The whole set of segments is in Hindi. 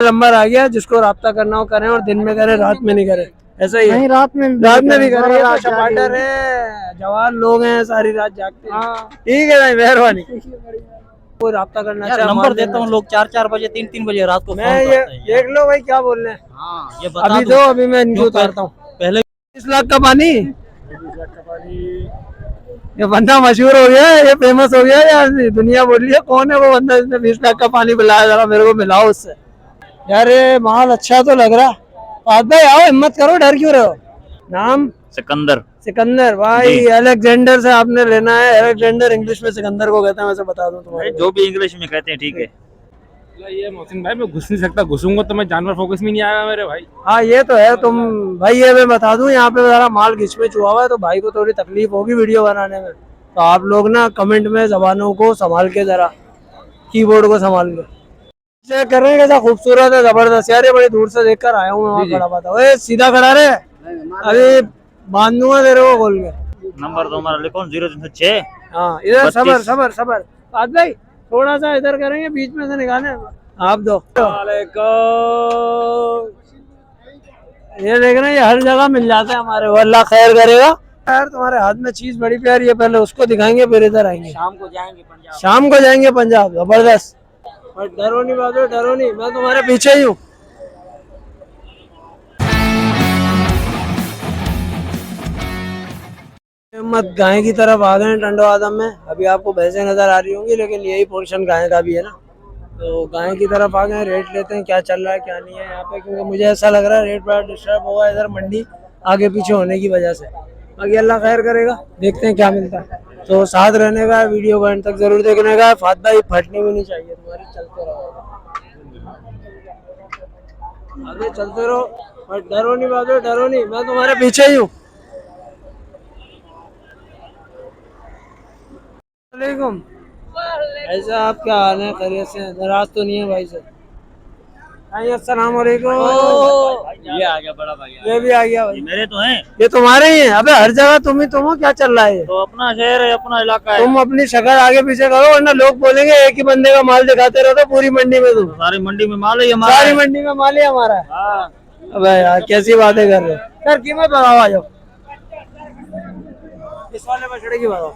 नंबर आ गया, जिसको राब्ता करना हो करें, और दिन में करें, रात में नहीं करें। ऐसा ही है, नहीं रात में भी करें। ये तो सपाटर है, जवान लोग हैं, सारी रात जागते हैं। ठीक है भाई, मेहरबानी। कोई राब्ता करना चाहे नंबर देता हूँ, लोग 4-4 बजे 3-3 बजे रात को मैं ये देख लो भाई क्या बोल रहे हैं। हाँ, ये बता अभी दो। अभी मैं इनको उतारता हूँ। पहले 20 लाख का पानी, ये बंदा मशहूर हो गया है, ये फेमस हो गया है यार, दुनिया बोल रही है कौन है वो बंदा जिसने 20 लाख का पानी पिलाया, जरा मेरे को मिलाओ उससे। यार ये माल अच्छा तो लग रहा। फाद भाई आओ, हिम्मत करो, डर क्यों रहे हो? नाम सिकंदर। सिकंदर भाई, अलेक्जेंडर से आपने लेना है। अलेक्जेंडर इंग्लिश में सिकंदर को कहते हैं, वैसे बता दूं तुम्हारे। जो भी इंग्लिश में कहते हैं, ठीक है। ये मोहसिन भाई, मैं घुस नहीं सकता, घुसूंगा तो मैं जानवर फोकस में नहीं आएगा मेरे भाई। हाँ ये तो है। तुम भाई, ये मैं बता दूं, यहाँ पे जरा माल घिस में छुआ हुआ है, तो भाई को थोड़ी तकलीफ होगी वीडियो बनाने में। तो आप लोग ना कमेंट में जबानों को संभाल के, जरा कीबोर्ड को संभाल के चेक कर रहे हैं। कैसा खूबसूरत है, जबरदस्त यार। ये बड़ी दूर से देखकर आया हूँ, वहाँ खड़ा पाता। ओए सीधा खड़ा रहे, अभी बांध दूंगा तेरे को खोल के। नंबर तो हमारा लिखो 036। हाँ इधर सबर सबर सबर। आज भाई थोड़ा सा इधर करेंगे, बीच में से निकाले आप दो। ये देख रहे हैं, ये हर जगह मिल जाता है हमारे, अल्लाह खैर करेगा। यार तुम्हारे हाथ में चीज बड़ी प्यारी है, पहले उसको दिखाएंगे फिर इधर आएंगे। शाम को जाएंगे पंजाब। शाम को जाएंगे पंजाब, जबरदस्त। पर डरो नहीं बाबू, डरो नहीं, मैं तुम्हारे पीछे ही हूँ। मत गाय की तरफ आ गए टंडो आदम में। अभी आपको भैंसें नजर आ रही होंगी, लेकिन यही पोर्शन गाय का भी है ना। तो गाय की तरफ आ गए, रेट लेते हैं क्या चल रहा है क्या नहीं है यहाँ पे, क्योंकि मुझे ऐसा लग रहा है रेट बड़ा डिस्टर्ब होगा इधर मंडी आगे पीछे होने की वजह से। बाकी अल्लाह खैर करेगा, देखते हैं क्या मिलता है। तो साथ रहने का, वीडियो को एंड तक जरूर देखने का। फात भाई फटनी भी नहीं चाहिए तुम्हारी, चलते रहो आगे, चलते रहो, बट डरो नहीं बाबू, डरो नहीं, मैं तुम्हारे पीछे ही हूँ। वालेकुम, ऐसा आप क्या हाल है? खैरियत से? नाराज तो नहीं है भाई से? अस्सलाम वालेकुम। ये आ गया बड़ा भाई। ये भी आ गया भाई। मेरे तो हैं। ये तुम्हारे ही हैं? अबे हर जगह तुम ही तुम हो, क्या चल रहा है? तो अपना शहर है, अपना इलाका है। तुम अपनी शक्ल आगे पीछे करो, वरना लोग बोलेंगे एक ही बंदे का माल दिखाते रहो तो पूरी मंडी में। तुम सारी मंडी में माल है हमारा। सारी मंडी में माल ही हमारा है। हाँ। अबे यार कैसी बातें कर रहे हो यार। कीमत बताओ, आ जाओ, इस वाले बछड़े की बताओ।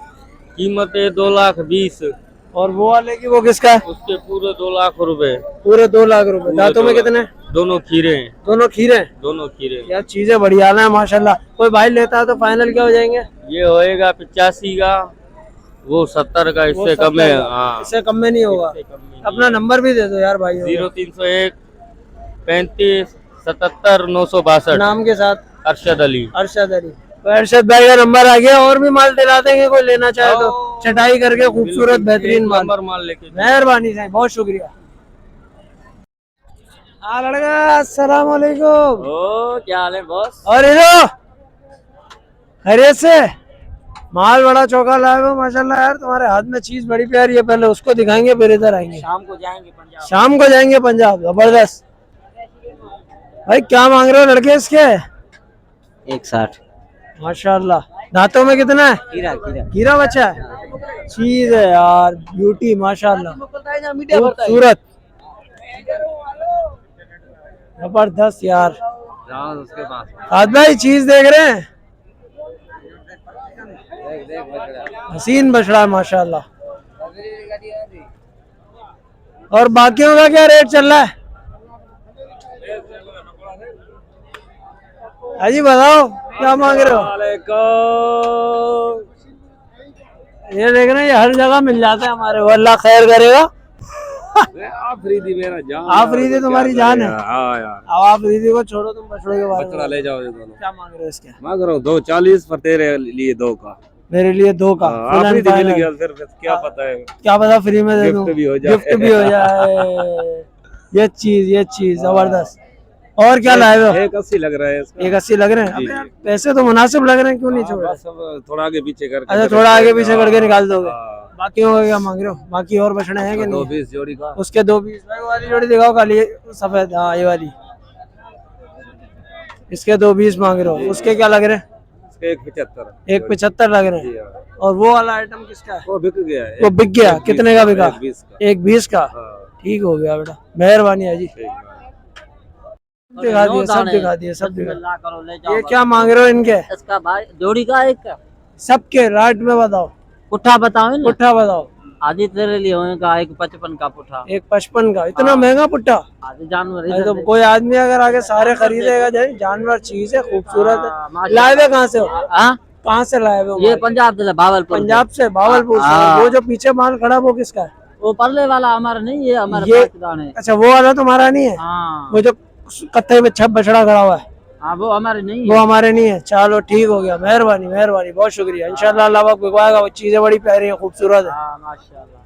कीमत है 2,20,000। और वो वाले की, वो किसका है? उसके पूरे 2 लाख रुपए। पूरे 2 लाख रुपए। दांतों में कितने? दोनों खीरे हैं। दोनों खीरे हैं? दोनों खीरे हैं। यार चीजें बढ़िया है माशाल्लाह। कोई भाई लेता है तो फाइनल क्या हो जाएंगे? ये होएगा 85 का, वो 70 का, इससे कम है। हाँ, इससे कम में नहीं होगा। अपना नंबर भी दे दो यार भाई। 0301 35 77 962। नाम के साथ? अरशद अली। अरशद अली। तो अरशद भाई का नंबर आ गया। और भी माल दिला देंगे, कोई लेना चाहे तो, चटाई करके खूबसूरत बेहतरीन माल लेके। मेहरबानी साहब, बहुत शुक्रिया। हाँ लड़का, अस्सलाम वालेकुम। ओ क्या हाल है बॉस? और इधर खैरियत से? माल बड़ा चौका लाए हो माशाल्लाह यार। तुम्हारे हाथ में चीज बड़ी प्यारी है, पहले उसको दिखाएंगे फिर इधर आएंगे। शाम को जाएंगे पंजाब। शाम को जाएंगे पंजाब, जबरदस्त। भाई क्या मांग रहे हो लड़के इसके? 160। माशाल्लाह। दांतों में कितना है? खीरा हीरा बच्चा है। चीज है यार, ब्यूटी माशाल्लाह, खूबसूरत, जबरदस्त यार। उसके पास आज भाई चीज देख रहे हैं, हसीन बछड़ा है माशाल्लाह। और बाकियों का क्या रेट चल रहा है? अजी बताओ क्या मांग रहे हो? ये देख रहे हैं, ये हर जगह मिल जाता है हमारे, अल्लाह खैर करेगा। आफरीदी मेरा जान। आफरीदी तुम्हारी जान है। हाँ यार। अब आफरीदी को छोड़ो, तुम बछड़े के बारे में ले जाओ ये दोनों। क्या मांग रहे हो इसके? मांग रहा हूँ 240 पर, तेरे लिए 2 का। मेरे लिए 2 का। आफरीदी मिल गया, फिर क्या पता है, क्या पता फ्री में दे दूं, गिफ्ट भी हो जाए। गिफ्ट भी हो जाए। ये चीज जबरदस्त। और क्या लाए हो? 180 लग रहा है इसका। 180 लग रहे हैं? अब यार पैसे तो मुनासिब लग रहे हैं, क्यों नहीं छोड़ रहे? सब थोड़ा आगे पीछे करके। अच्छा थोड़ा आगे पीछे करके निकाल दोगे। बाकी का क्या मांग रहे हो? बाकी और बछड़े हैं कि नहीं? 220 जोड़ी का। उसके 220। भाई वाली जोड़ी दिखाओ, काली सफेद। हाँ ये वाली, इसके 220 मांग रहे हो। उसके क्या लग रहे हैं? 175। 175 लग रहे हैं। और वो वाला आइटम किसका है? वो बिक गया है। वो बिक गया? कितने का बिका? 120 का। 120 का। ठीक हो गया बेटा, मेहरबानी है जी। दिखा दिए, सब दिखा दिए, सब दिखा ला करो ले दिए। जाओ। ये क्या मांग रहे हो इनके? इसका भाई जोड़ी का एक का सबके राट में बताओ, पुट्ठा बताओ ना। पुट्ठा बताओ। आदि तेरे लिए होगा एक 55 का पुट्ठा। एक 55 का, इतना हाँ। महंगा पुट्ठा? आदि जानवर अरे इधर तो देख। कोई आदमी अगर आगे सारे खरीदेगा, जानवर चीज है, खूबसूरत हाँ, है। माशाल्लाह। लाए हुए कहाँ से हो? हाँ? कहाँ से लाए हुए हो ये माल? पंजाब से भावलपुर से। पंजाब से, भावलपुर से। हाँ। वो जो पीछे माल खड़ा वो किसका है? वो परले वाला हमारा नहीं, ये हमारे ये पाकिस्तान है। अच्छा, वो वाला तुम्हारा नहीं है? हाँ वो जो कत्थे में छप बछड़ा खड़ा हुआ है हाँ, वो हमारे नहीं वो है। हमारे नहीं है। चलो ठीक हो गया, मेहरबानी मेहरबानी, बहुत शुक्रिया। इंशाल्लाह अल्लाह पाक बिकवाएगा। वो चीजें बड़ी प्यारी है, खूबसूरत है। हाँ माशाल्लाह।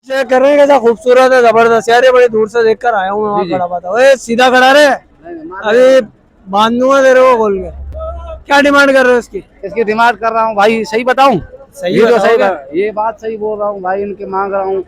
चेक कर रहे हैं कैसा खूबसूरत है, जबरदस्त यार। ये बड़ी दूर से देख कर आया हूँ मैं, वहाँ खड़ा हुआ था। ओए सीधा खड़ा रहे, अभी बांध दूंगा तेरे को खोल के। क्या डिमांड कर रहे हो इसकी? इसकी डिमांड कर रहा हूँ भाई, सही बताऊं? सही ये तो सही बताओगे? कर, ये बात सही बोल रहा हूँ भाई। इनके मांग रहा हूँ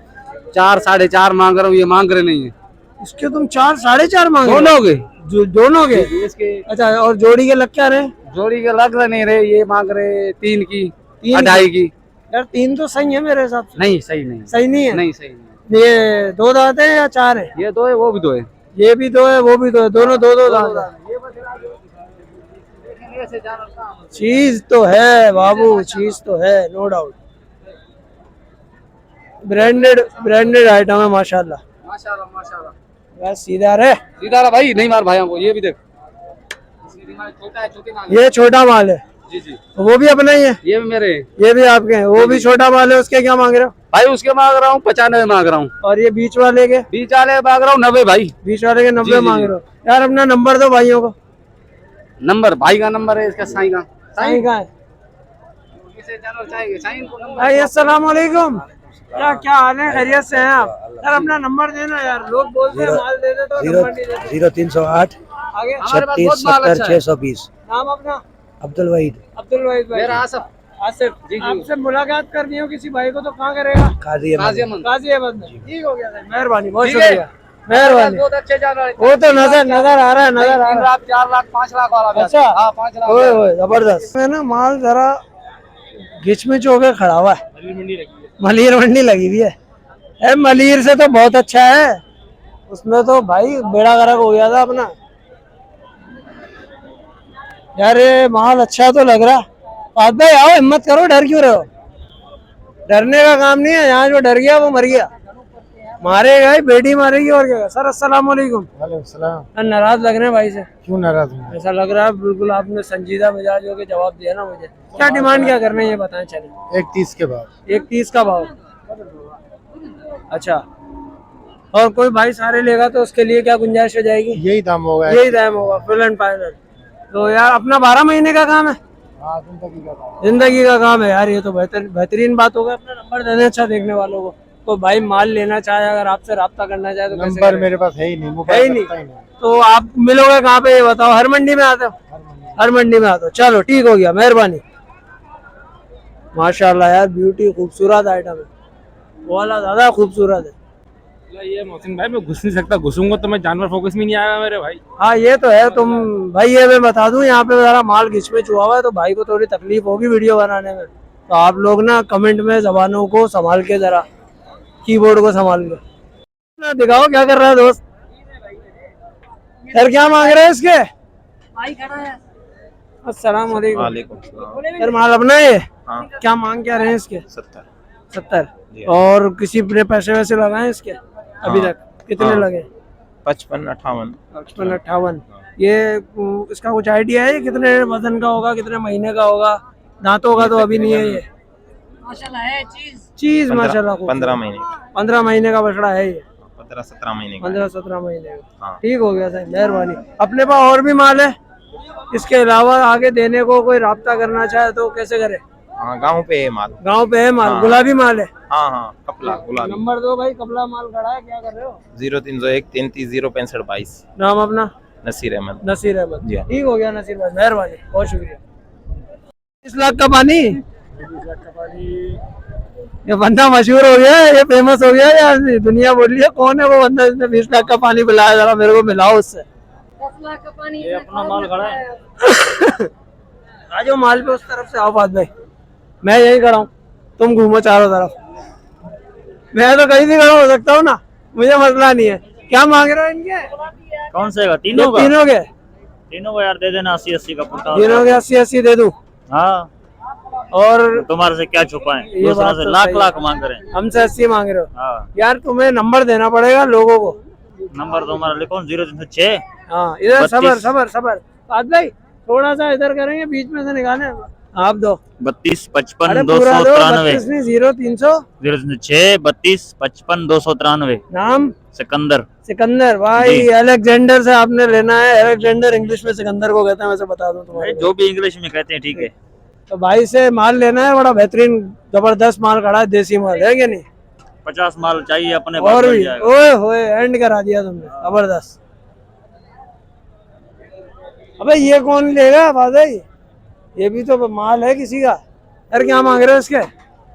4 साढ़े 4 मांग रहा हूँ, ये मांग रहे नहीं है। इसके तुम 4 साढ़े 4 मांग रहे हो? दोनों के दोनों के? इसके अच्छा, और जोड़ी के लग क्या रहे? जोड़ी के लग नहीं रहे, ये मांग रहे 3 की, 3 2.5 की। यार 3 तो सही है मेरे हिसाब से। नहीं सही नहीं, सही नहीं है? नहीं सही नहीं। ये 2 दांत है या 4 है? ये 2 है, वो भी 2 है। ये भी 2 है, वो भी 2 है, दोनों 2 दांत है। चीज तो है बाबू, चीज तो है, नो डाउट। ब्रांडेड आइटम है माशाल्लाह। माशाल्लाह माशाल्लाह। बस सीधा रहे। सीधा रहा भाई, नहीं मार भाइयों को। ये भी देख, इसकी डिमांड छोटा है, छोटे मांग ये छोटा माल है, जी जी। वो भी अपना ही है? ये भी मेरे हैं। ये भी आपके हैं? वो भी छोटा माल है, उसके क्या मांग रहे हो? भाई उसके मांग रहा हूँ 95 मांग रहा हूँ। और ये बीच वाले के? बीच वाले मांग रहा हूँ 90 भाई। बीच वाले के 90 जी, जी, मांग जी। रहे हो? यार अपना नंबर दो भाइयों को। नंबर भाई का नंबर है, इसका साईं का। साईं कहाँ है? इसे जानवर चाहिए, साईं को नंबर। भाई अस्सलाम वालेकुम, क्या हाल है? खैरियत से हैं आप? यार अपना नंबर देना यार, लोग बोलते हैं माल दे दे तो नंबर नहीं देते। 0308 आगे हमारे पास बहुत माल 36 अच्छा है। 70 620। नाम अपना? अब्दुल वहीद, अब्दुल वहीद भाई। मेरा आसफ आसिफ जी, जी। आपसे मुलाकात करनी हो किसी भाई को तो कहाँ करेगा? काजी अहमद। गाजियाबाद। गाजियाबाद में। ठीक हो गया भाई, मेहरबानी, बहुत ठीक है। शुक्रिया, मेहरबानी। बहुत अच्छे जानवर है। वो तो नजर आ रहा है, नजर आ 3 रहा है। लाख 4 लाख 5 लाख वाला भी अच्छा। आता है। हाँ 5 लाख। ओए ओए जबरदस्त। मैं ना माल जरा घिचमिच हो के खड़ा हुआ है, मलीर मंडी लगी हुई है। मलीर से तो बहुत अच्छा है, उसमें तो भाई बेड़ा गर्क हो गया था अपना। यार ये माल अच्छा तो लग रहा। बात भाई आओ, हिम्मत करो, डर क्यों रहे हो? डरने का काम नहीं है यहाँ, जो डर गया वो मर गया। मारेगा ही, बेटी मारेगी और क्या। सर अस्सलाम वालेकुम। वालेकुम। नाराज लग रहे हैं भाई से? क्यों नाराज हूँ? ऐसा लग रहा है बिल्कुल आपने संजीदा मिजाज होकर जवाब दिया ना मुझे। क्या डिमांड क्या करना है ये बताएं चलिए। 130 के बाद। 130 का भाव? अच्छा, और कोई भाई सारे लेगा तो उसके लिए क्या गुंजाइश हो जाएगी? यही दाम होगा। यही दाम होगा, फुल एंड फाइनल। तो यार अपना 12 महीने का काम है, हाँ, जिंदगी का दाम। जिंदगी का काम है यार। ये तो बेहतरीन बात होगा। अपना नंबर देना अच्छा देखने वालों को, तो भाई माल लेना चाहे, अगर आपसे राब्ता करना चाहे तो कैसे नंबर करें? मेरे पास है ही नहीं, है मोबाइल ही नहीं। रखता ही नहीं। तो आप मिलोगे कहाँ पे ये बताओ? हर मंडी में आते हो? हर मंडी में आते हो। चलो ठीक हो गया, मेहरबानी। माशाल्लाह यार, ब्यूटी, खूबसूरत आइटम है, वो वाला ज्यादा खूबसूरत है। ये मोहसिन भाई मैं घुस नहीं सकता, घुसूंगा तो मैं जानवर फोकस में नहीं आएगा मेरे भाई। हाँ ये तो है। तुम भाई, ये मैं बता दूं, यहाँ पे जरा माल घिचमिच हुआ हुआ है तो भाई को थोड़ी तकलीफ होगी वीडियो बनाने में। तो आप लोग ना कमेंट में जबानों को संभाल के, जरा कीबोर्ड को संभाल के ना दिखाओ। क्या कर रहा है दोस्त? यार क्या मांग रहे हैं इसके? भाई खड़ा है। अस्सलाम वालेकुम। वालेकुम सलाम। यार माल अपना है ये? हाँ। क्या मांग क्या रहे हैं इसके? 70 70। और किसी ने पैसे वैसे लगाए इसके अभी हाँ। तक? कितने हाँ। लगे? 55 58। 55 ये इसका कुछ आइडिया है कितने वजन का होगा, कितने महीने का होगा? दांतों का तो अभी नहीं है ये। माशाल्लाह है चीज माशाल्लाह 15 महीने 15 महीने का बछड़ा है ये। 15-17 महीने का। 15-17 महीने का। हाँ। ठीक हो गया सर, मेहरबानी। अपने पास और भी माल है, इसके अलावा आगे देने को कोई राब्ता करना चाहे तो कैसे करे? हाँ गाँव पे है माल। गांव पे है माल? हाँ। गुलाबी माल है? हाँ हाँ कपला गुलाबी। नंबर दो भाई, कपला माल खड़ा है, क्या कर रहे हो? 0301 33 065 22। नाम अपना? नसीर अहमद। नसीर अहमद। जी हाँ। ठीक हो गया नसीर भाई, मेहरबानी, बहुत शुक्रिया। 20 लाख का पानी? ये बंदा मशहूर हो गया, ये फेमस हो गया यार, दुनिया बोल रही है कौन है वो बंदा जिसने 20 लाख का पानी पिलाया? जरा मेरे को मिलाओ उससे। 10 लाख का पानी। ये अपना माल खड़ा है। आ जाओ माल पे, उस तरफ से आओ बात भाई, मैं यही खड़ा हूँ, तुम घूमो चारों तरफ। मैं तो कहीं भी खड़ा हो सकता हूँ ना, मुझे मसला नहीं है। क्या मांग रहे हो इनके? कौन से का? ये तीनों का? तीनों के? तीनों को यार दे देना 80-80 का पुट्टा। तीनों के 80-80 दे दूं? हाँ, और तुम्हारे से क्या छुपाएं, ये दूसरा बात से तो लाख सही लाख है। मांग रहे हैं। हमसे 80 मांग रहे हो? हाँ, यार तुम्हें नंबर देना पड़ेगा लोगों को। नंबर तुम्हारा लिखो 0306। हाँ इधर 32। सबर सबर सबर बात भाई, थोड़ा सा इधर करेंगे, बीच में से निकाले आप दो। 32 55 अरे पूरा दो, 293। 32 नहीं 0300। 0306 32 55 293। नाम? सिकंदर। सिकंदर भाई, जी। अलेक्जेंडर से आपने लेना है। अलेक्जेंडर इंग्लिश में सिकंदर को कहते हैं, वैसे बता दूं तुम्हारे। जो भी इंग्लिश में कहते हैं ठीक है। तो भाई से माल लेना है, बड़ा बेहतरीन जबरदस्त माल खड़ा है, देसी माल है कि नहीं? 50 माल चाहिए अपने और पास मिल भी जाएगा। ओए होए एंड करा दिया तुमने, जबरदस्त। अबे ये कौन लेगा भाई? ये भी तो माल है किसी का। यार क्या मांग रहे हो इसके?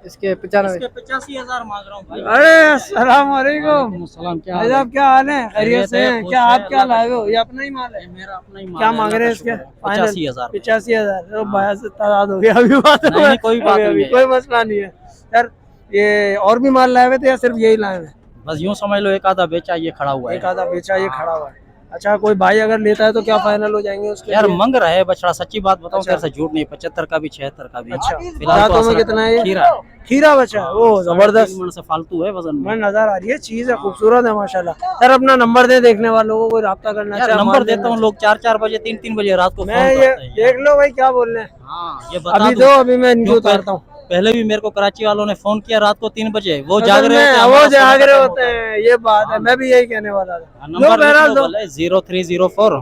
इसके 95। 85,000 मांग रहा हूँ भाई। अरे अस्सलाम वालेकुम। सलाम, क्या भाई साहब क्या हाल है? खैरियत से हैं? क्या आप क्या लाए हो? ये अपना ही माल है? मेरा अपना ही क्या मांग रहे हैं इसके? 85,000। 85,000। तो भाई से तादाद हो गया अभी बात। नहीं, कोई बात अभी नहीं है। कोई मसला नहीं है यार। ये और भी माल लाए हुए थे या सिर्फ यही लाए हुए? बस यूं समझ लो, एक आधा बेचा, ये खड़ा हुआ एक आधा बेचा, ये खड़ा हुआ है। अच्छा कोई भाई अगर लेता है तो क्या फाइनल हो जाएंगे उसके यार लिए? मंग रहा है बछड़ा, सच्ची बात बताऊं, अच्छा। तेरे से झूठ नहीं। 75 का भी, 76 का भी। अच्छा फिलहाल दांतों में असला कितना है ये? खीरा। खीरा बचा है। ओ जबरदस्त। 3 मन से फालतू है वजन मैं में। नजर आ रही है, चीज है, खूबसूरत है माशाल्लाह। यार अपना नंबर दे, देखने वालों को कोई राब्ता करना यार चाहे नंबर माल देता लेना हूँ, लोग 4-4 बजे 3-3 बजे रात को फोन मैं ये करते हैं। देख लो भाई क्या बोल रहे हैं। हाँ, ये बता अभी दूं, दो, अभी मैं इनकी क्यों उतारता हूँ। पहले भी मेरे को कराची वालों ने फोन किया रात को 3 बजे। वो असल जाग रहे में होते हैं, वो हमारा जाग सोने रहे का होते टाइम हैं, ये बात है। मैं भी यही कहने वाला था। होता है। नंबर लिख बहरहाल लो दो। भले, 0304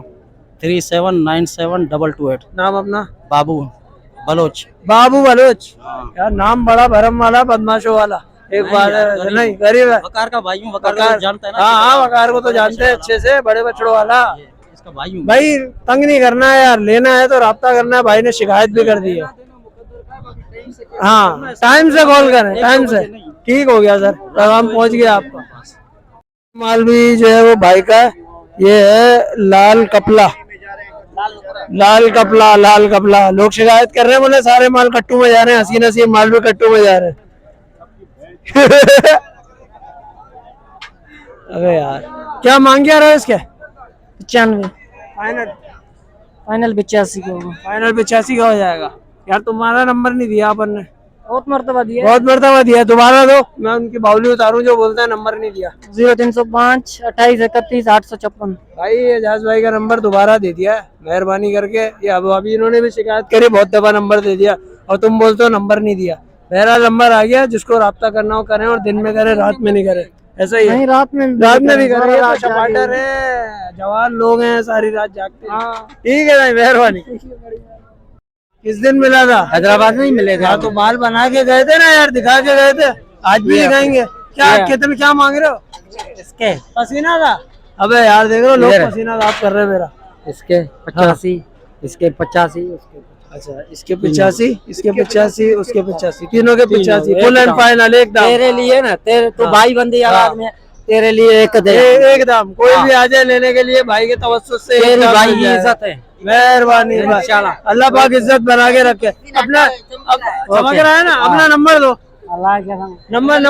379722। नाम अपना? बाबू बलोच। बाबू बलोच। यार नाम बड़ा भरम वाला, बदमाशों वाला। एक बात है, नहीं गरीब है। वकार का भाई हूँ, वकार वकार को जानता है ना? हाँ हाँ, वकार को तो जानते हैं अच्छे से, बड़े बछड़ों वाला। इसका भाई हूँ। भाई तंग नहीं करना है यार, लेना है तो राब्ता करना है। भाई ने शिकायत भी कर दी है। हाँ टाइम से कॉल करें, टाइम से। ठीक हो गया सर, पैगाम पहुंच गया आपका। माल भी जो है वो भाई का है। ये है लाल कपला, लाल कपला, लाल कपला। लोग शिकायत कर रहे हैं, बोले सारे माल कट्टू में जा रहे हैं। हसीन हसीन माल भी कट्टू में जा रहे हैं। अबे यार क्या मांग क्या रहा है इसके? 95 फाइनल? फाइनल 85 को। फाइनल 85 का हो जाएगा। यार तुम्हारा नंबर नहीं दिया अपन ने, बहुत मर्तबा दिया। बहुत मरतबा दिया। दोबारा दो, मैं उनकी बाउली उतारूं जो बोलते हैं नंबर नहीं दिया। 0305 28 31 856। भाई एजाज भाई का नंबर दोबारा दे दिया है, मेहरबानी करके। ये अब अभी इन्होंने भी शिकायत करी, बहुत दफा नंबर दे दिया और तुम बोलते हो नंबर नहीं दिया। मेरा नंबर आ गया, जिसको राब्ता करना हो करें, और दिन में करें रात में नहीं करें। ऐसा ही है, नहीं रात में भी करें। ये तो शपाटर है, जवान लोग हैं, सारी रात जागते हैं। ठीक है भाई, मेहरबानी। किस दिन मिला था? हैदराबाद में ही मिले थे। हाँ तो माल बना के गए थे ना यार, दिखा के गए थे। आज भी दिखाएंगे क्या? कितने क्या मांग रहे हो इसके पसीना था? अबे यार देख रहे हो, लोग पसीना साफ कर रहे हैं मेरा। इसके 85, इसके 85, अच्छा इसके 85, इसके 85, उसके 85, तीनों के 85 फुल एंड फाइनल एक दाम। तेरे लिए ना, तेरे तो भाई बंदी यार में, तेरे लिए एक दे। एक दाम। कोई भी आ जाए लेने के लिए, भाई के तवज्जुह से तेरी एक दाम भाई मिल की जाएगा। इज्जत है। मेहरबानी, अल्लाह पाक इज्जत बना के रखे। अपना चमक रहा है ना, अपना नंबर दो। नंबर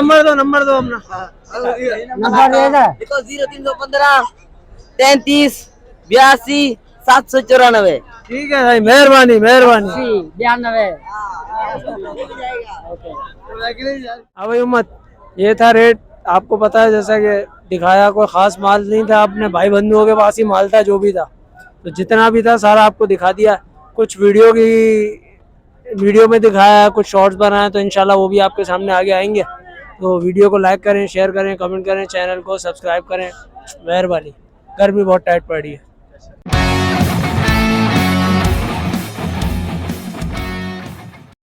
दो अपना। नंबर देगा 0315 33 82 794। ठीक है भाई, मेहरबानी मेहरबानी। 92। हाँ भाई उम्मत, ये था रेट। आपको पता है, जैसा कि दिखाया, कोई खास माल नहीं था। अपने भाई बंधुओं के पास ही माल था, जो भी था। तो जितना भी था सारा आपको दिखा दिया। कुछ वीडियो में दिखाया, कुछ शॉर्ट्स बनाए, तो इंशाल्लाह वो भी आपके सामने आगे आएंगे। तो वीडियो को लाइक करें, शेयर करें, कमेंट करें, चैनल को सब्सक्राइब करें, मेहरबानी। गर्मी बहुत टाइट पड़ रही है।